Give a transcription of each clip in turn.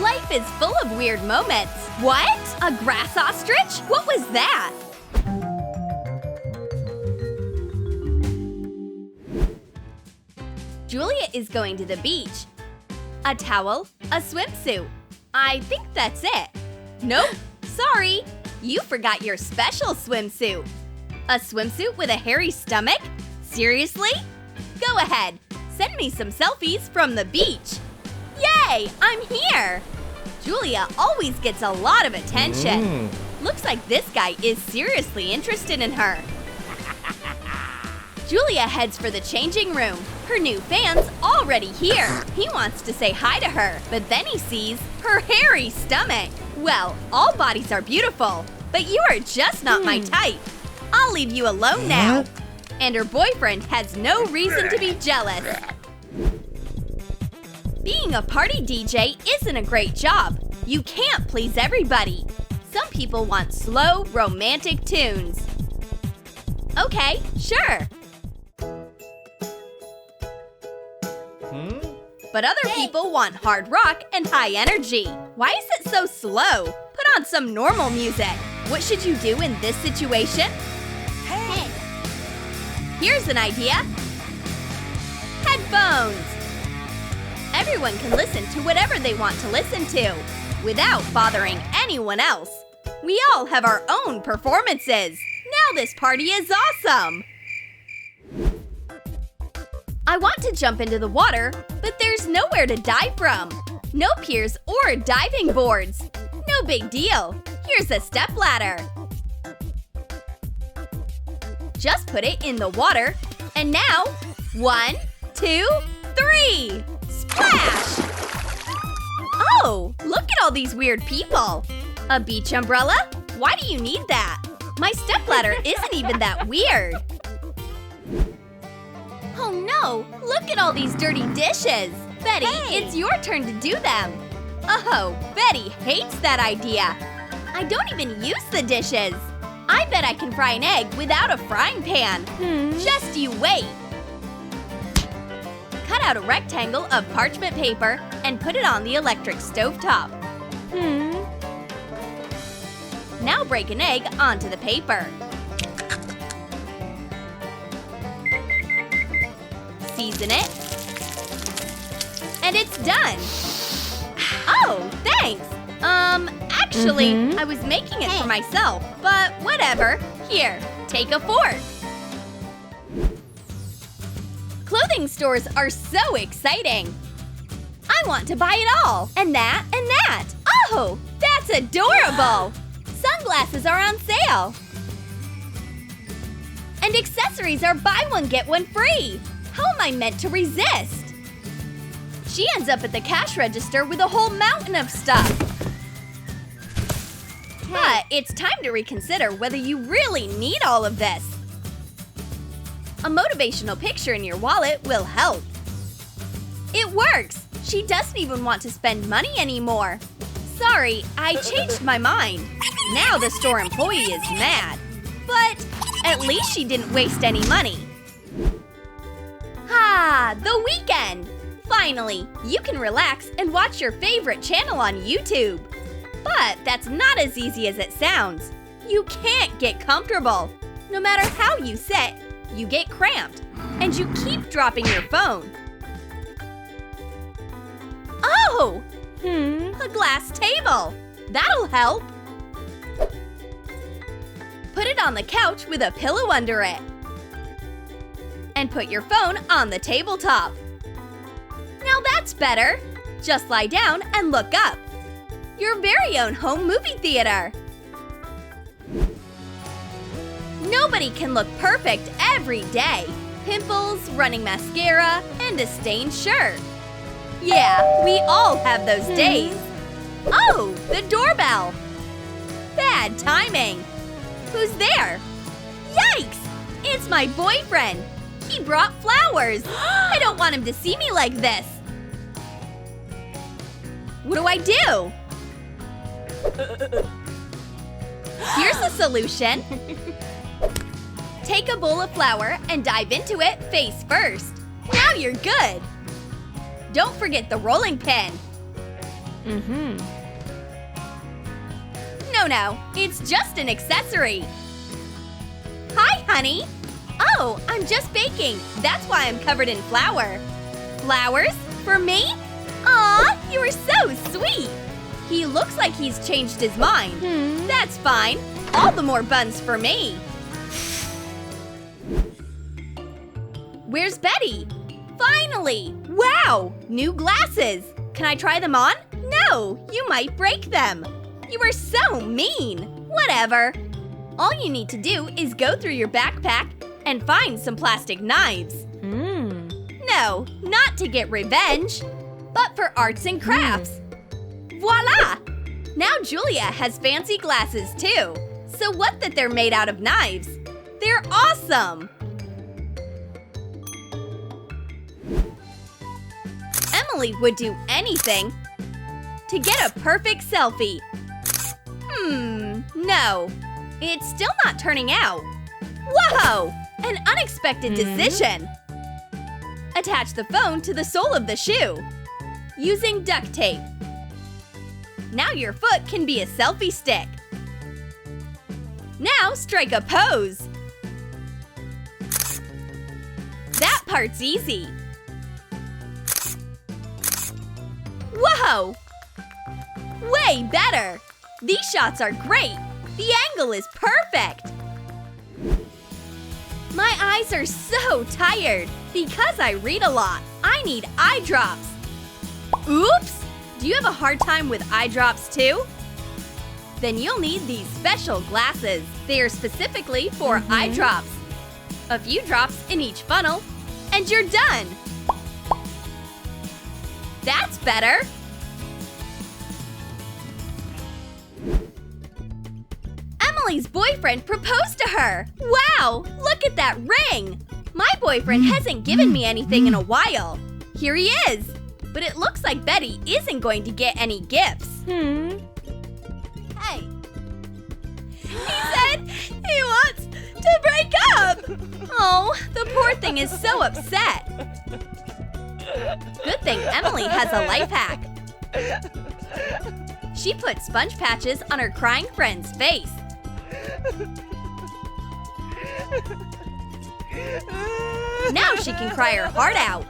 Life is full of weird moments. What? A grass ostrich? What was that? Julia is going to the beach. A towel, a swimsuit. I think that's it. Nope, sorry. You forgot your special swimsuit. A swimsuit with a hairy stomach? Seriously? Go ahead, send me some selfies from the beach. Yay, I'm here. Julia always gets a lot of attention. Looks like this guy is seriously interested in her. Julia heads for the changing room. Her new fan's already here. He wants to say hi to her, but then he sees her hairy stomach. Well, all bodies are beautiful, but you are just not my type. I'll leave you alone now. And her boyfriend has no reason to be jealous. Being a party DJ isn't a great job. You can't please everybody. Some people want slow, romantic tunes. Okay, sure. But other people want hard rock and high energy. Why is it so slow? Put on some normal music. What should you do in this situation? Hey! Here's an idea. Headphones. Everyone can listen to whatever they want to listen to, without bothering anyone else. We all have our own performances. Now this party is awesome. I want to jump into the water, but there's nowhere to dive from. No piers or diving boards. No big deal. Here's a stepladder. Just put it in the water, and now, 1, 2, 3! Splash! Oh, look at all these weird people. A beach umbrella? Why do you need that? My stepladder isn't even that weird. Oh no, look at all these dirty dishes. Betty, It's your turn to do them. Oh, Betty hates that idea. I don't even use the dishes. I bet I can fry an egg without a frying pan. Just you wait. Cut out a rectangle of parchment paper and put it on the electric stovetop. Now break an egg onto the paper. Season it. And it's done. Oh, thanks. Actually, I was making it for myself, but whatever. Here, take a fork. Clothing stores are so exciting. I want to buy it all. And that, and that. Oh, that's adorable. Sunglasses are on sale. And accessories are buy one, get one free. How am I meant to resist? She ends up at the cash register with a whole mountain of stuff. But it's time to reconsider whether you really need all of this. A motivational picture in your wallet will help. It works! She doesn't even want to spend money anymore. Sorry, I changed my mind. Now the store employee is mad. But at least she didn't waste any money. Ah, the weekend! Finally, you can relax and watch your favorite channel on YouTube. But that's not as easy as it sounds. You can't get comfortable. No matter how you sit, you get cramped, and you keep dropping your phone. Oh! A glass table. That'll help. Put it on the couch with a pillow under it. And put your phone on the tabletop. Now that's better. Just lie down and look up. Your very own home movie theater. Nobody can look perfect every day. Pimples, running mascara, and a stained shirt. Yeah, we all have those days. Oh, the doorbell. Bad timing. Who's there? Yikes! It's my boyfriend. He brought flowers. I don't want him to see me like this. What do I do? Here's the solution. Take a bowl of flour and dive into it face first. Now you're good. Don't forget the rolling pin. No, it's just an accessory. Hi, honey. Oh, I'm just baking. That's why I'm covered in flour. Flowers? For me? Aw, you are so sweet. He looks like he's changed his mind. That's fine. All the more buns for me. Where's Betty? Finally! Wow! New glasses! Can I try them on? No! You might break them! You are so mean! Whatever! All you need to do is go through your backpack and find some plastic knives. No, not to get revenge, but for arts and crafts. Voila! Now Julia has fancy glasses too. So what that they're made out of knives? They're awesome! Emily would do anything to get a perfect selfie. No. It's still not turning out. Whoa! An unexpected decision. Attach the phone to the sole of the shoe using duct tape. Now your foot can be a selfie stick. Now strike a pose. That part's easy. Whoa! Way better! These shots are great! The angle is perfect! My eyes are so tired. Because I read a lot, I need eye drops. Oops! Do you have a hard time with eye drops too? Then you'll need these special glasses. They are specifically for eye drops. A few drops in each funnel, and you're done! That's better! Emily's boyfriend proposed to her! Wow! Look at that ring! My boyfriend hasn't given me anything in a while. Here he is! But it looks like Betty isn't going to get any gifts. Hey! He said he wants to break up! Oh, the poor thing is so upset. Good thing Emily has a life hack. She put sponge patches on her crying friend's face. Now she can cry her heart out.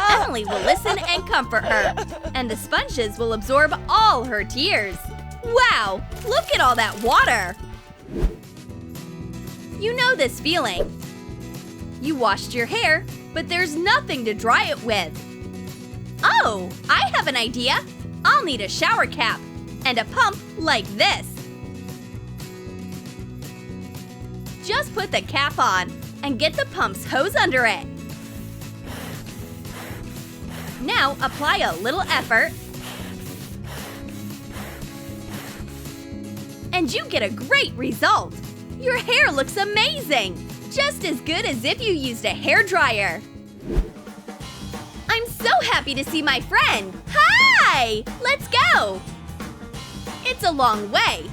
Emily will listen and comfort her, and the sponges will absorb all her tears. Wow, look at all that water! You know this feeling. You washed your hair, but there's nothing to dry it with. Oh, I have an idea. I'll need a shower cap and a pump like this. Just put the cap on and get the pump's hose under it. Now apply a little effort and you get a great result. Your hair looks amazing, just as good as if you used a hair dryer. I'm so happy to see my friend. Hi! Let's go! It's a long way.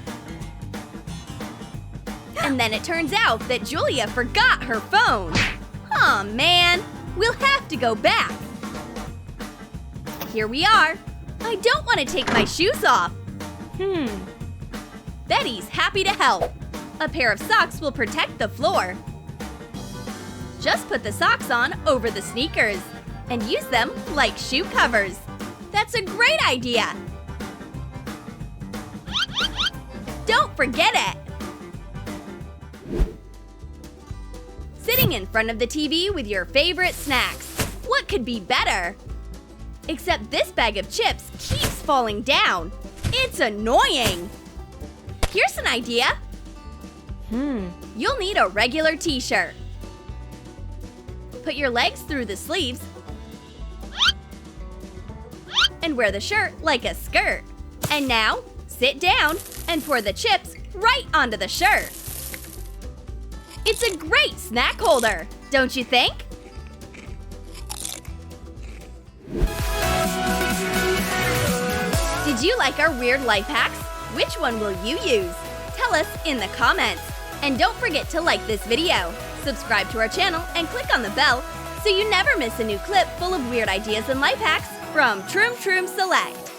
And then it turns out that Julia forgot her phone. Aw, man. We'll have to go back. Here we are. I don't want to take my shoes off. Betty's happy to help. A pair of socks will protect the floor. Just put the socks on over the sneakers and use them like shoe covers. That's a great idea. Don't forget it. Sitting in front of the TV with your favorite snacks. What could be better? Except this bag of chips keeps falling down. It's annoying. Here's an idea. You'll need a regular t-shirt. Put your legs through the sleeves and wear the shirt like a skirt. And now, sit down and pour the chips right onto the shirt. It's a great snack holder, don't you think? Did you like our weird life hacks? Which one will you use? Tell us in the comments. And don't forget to like this video, subscribe to our channel, and click on the bell so you never miss a new clip full of weird ideas and life hacks from Troom Select.